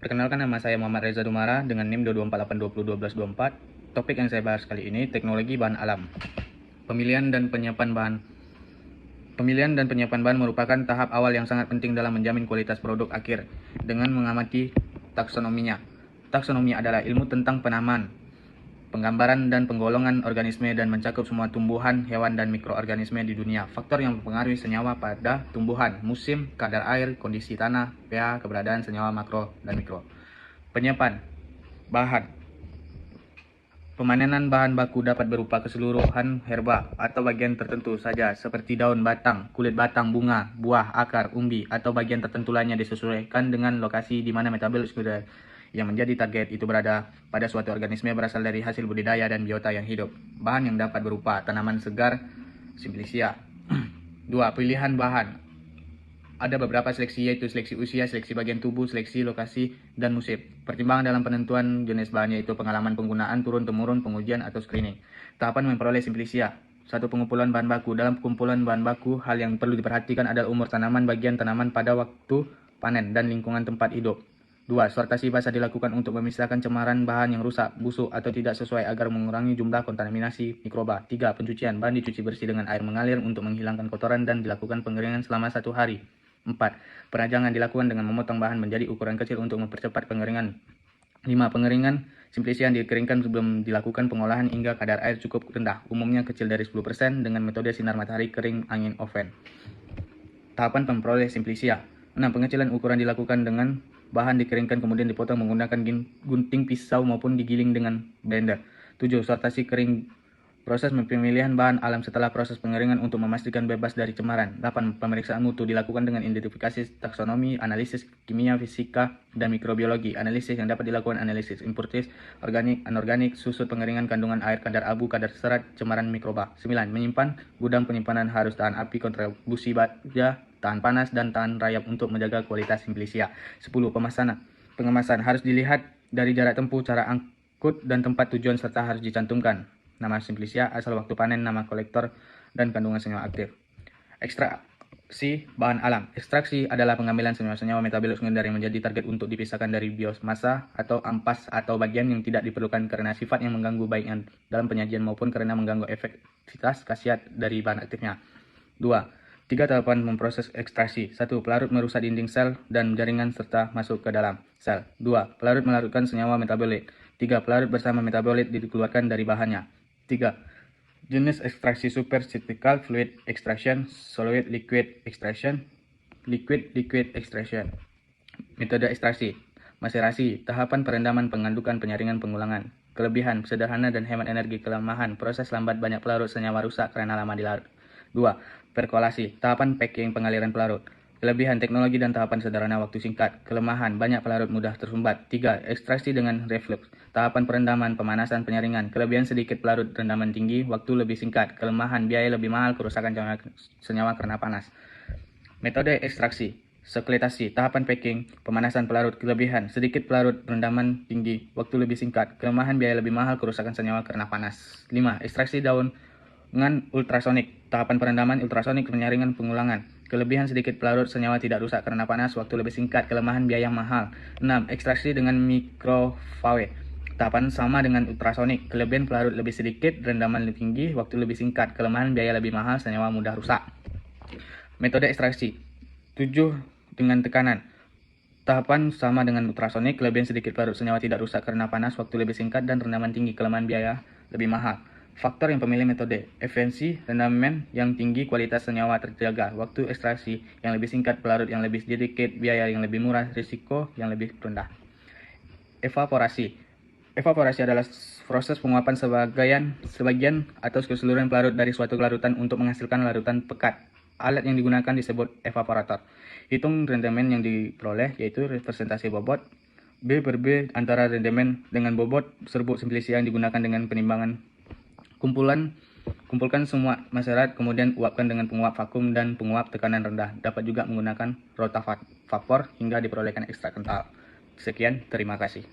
Perkenalkan, nama saya Muhammad Reza Dumara dengan NIM 22482201224. Topik yang saya bahas kali ini teknologi bahan alam. Pemilihan dan penyiapan bahan merupakan tahap awal yang sangat penting dalam menjamin kualitas produk akhir dengan mengamati taksonominya. Taksonomi adalah ilmu tentang penamaan, penggambaran dan penggolongan organisme dan mencakup semua tumbuhan, hewan, dan mikroorganisme di dunia. Faktor yang mempengaruhi senyawa pada tumbuhan, musim, kadar air, kondisi tanah, pH, keberadaan senyawa makro dan mikro. Penyiapan bahan. Pemanenan bahan baku dapat berupa keseluruhan herba atau bagian tertentu saja seperti daun, batang, kulit batang, bunga, buah, akar, umbi, atau bagian tertentu lainnya disesuaikan dengan lokasi di mana metabolisme yang menjadi target itu berada pada suatu organisme berasal dari hasil budidaya dan biota yang hidup. Bahan yang dapat berupa tanaman segar, Simplicia. 2. Pilihan bahan. Ada beberapa seleksi, yaitu seleksi usia, seleksi bagian tubuh, seleksi lokasi, dan musim. Pertimbangan dalam penentuan jenis bahan yaitu pengalaman penggunaan, turun-temurun, pengujian, atau screening. Tahapan memperoleh Simplicia. 1. Pengumpulan bahan baku. Dalam pengumpulan bahan baku, hal yang perlu diperhatikan adalah umur tanaman, bagian tanaman pada waktu panen, dan lingkungan tempat hidup. 2. Sortasi basah dilakukan untuk memisahkan cemaran bahan yang rusak, busuk, atau tidak sesuai agar mengurangi jumlah kontaminasi mikroba. 3. Pencucian. Bahan dicuci bersih dengan air mengalir untuk menghilangkan kotoran dan dilakukan pengeringan selama 1 hari. 4. Perajangan dilakukan dengan memotong bahan menjadi ukuran kecil untuk mempercepat pengeringan. 5. Pengeringan. Simplicia dikeringkan sebelum dilakukan pengolahan hingga kadar air cukup rendah, umumnya kecil dari 10% dengan metode sinar matahari, kering, angin, oven. Tahapan memperoleh Simplicia. 6. Pengecilan ukuran dilakukan dengan bahan dikeringkan kemudian dipotong menggunakan gunting pisau maupun digiling dengan blender. 7. Sortasi kering. Proses pemilihan bahan alam setelah proses pengeringan untuk memastikan bebas dari cemaran. 8. Pemeriksaan mutu dilakukan dengan identifikasi taksonomi, analisis kimia, fisika, dan mikrobiologi. Analisis yang dapat dilakukan analisis impurtis, organik, anorganik, susut pengeringan, kandungan air, kadar abu, kadar serat, cemaran mikroba. 9. Menyimpan. Gudang penyimpanan harus tahan api, kontribusi baja, tahan panas, dan tahan rayap untuk menjaga kualitas Simplicia. 10. Pengemasan harus dilihat dari jarak tempuh, cara angkut, dan tempat tujuan serta harus dicantumkan nama Simplicia, asal waktu panen, nama kolektor, dan kandungan senyawa aktif. Ekstraksi bahan alam. Ekstraksi adalah pengambilan senyawa-senyawa metabolit sekunder yang menjadi target untuk dipisahkan dari biomasa atau ampas atau bagian yang tidak diperlukan karena sifat yang mengganggu baik dalam penyajian maupun karena mengganggu efektivitas khasiat dari bahan aktifnya. 2. 3 tahapan memproses ekstraksi. 1. Pelarut merusak dinding sel dan jaringan serta masuk ke dalam sel. 2. Pelarut melarutkan senyawa metabolit. 3. Pelarut bersama metabolit dikeluarkan dari bahannya. 3. Jenis ekstraksi: supercritical fluid extraction, solid liquid extraction, liquid extraction. Metode ekstraksi: maserasi, tahapan perendaman, pengadukan, penyaringan, pengulangan. Kelebihan: sederhana dan hemat energi. Kelemahan: proses lambat, banyak pelarut, senyawa rusak karena lama dilarut. 2. Perkolasi, tahapan packing, pengaliran pelarut. Kelebihan: teknologi dan tahapan sederhana, waktu singkat. Kelemahan: banyak pelarut, mudah tersumbat. 3. Ekstraksi dengan reflux, tahapan perendaman, pemanasan, penyaringan. Kelebihan: sedikit pelarut, rendaman tinggi, waktu lebih singkat. Kelemahan: biaya lebih mahal, kerusakan senyawa karena panas. Metode ekstraksi: sekletasi, tahapan packing, pemanasan pelarut. Kelebihan: sedikit pelarut, rendaman tinggi, waktu lebih singkat. Kelemahan: biaya lebih mahal, kerusakan senyawa karena panas. 5. Ekstraksi daun dengan ultrasonik, tahapan perendaman, ultrasonik, penyaringan, pengulangan. Kelebihan: sedikit pelarut, senyawa tidak rusak karena panas, waktu lebih singkat. Kelemahan: biaya mahal. 6. Ekstraksi dengan microwave, tahapan sama dengan ultrasonik. Kelebihan: pelarut lebih sedikit, rendaman lebih tinggi, waktu lebih singkat. Kelemahan: biaya lebih mahal, senyawa mudah rusak. Metode ekstraksi 7 dengan tekanan, tahapan sama dengan ultrasonik. Kelebihan: sedikit pelarut, senyawa tidak rusak karena panas, waktu lebih singkat, dan rendaman tinggi. Kelemahan: biaya lebih mahal. Faktor yang pemilih metode: efisiensi, rendaman yang tinggi, kualitas senyawa terjaga, waktu ekstraksi yang lebih singkat, pelarut yang lebih sedikit, biaya yang lebih murah, risiko yang lebih rendah. Evaporasi. Evaporasi adalah proses penguapan sebagian atau keseluruhan pelarut dari suatu larutan untuk menghasilkan larutan pekat. Alat yang digunakan disebut evaporator. Hitung rendaman yang diperoleh, yaitu representasi bobot B per B antara rendaman dengan bobot serbuk Simplicia yang digunakan dengan penimbangan. Kumpulkan semua masyarakat, kemudian uapkan dengan penguap vakum dan penguap tekanan rendah. Dapat juga menggunakan rotavapor hingga diperolehkan ekstrak kental. Sekian, terima kasih.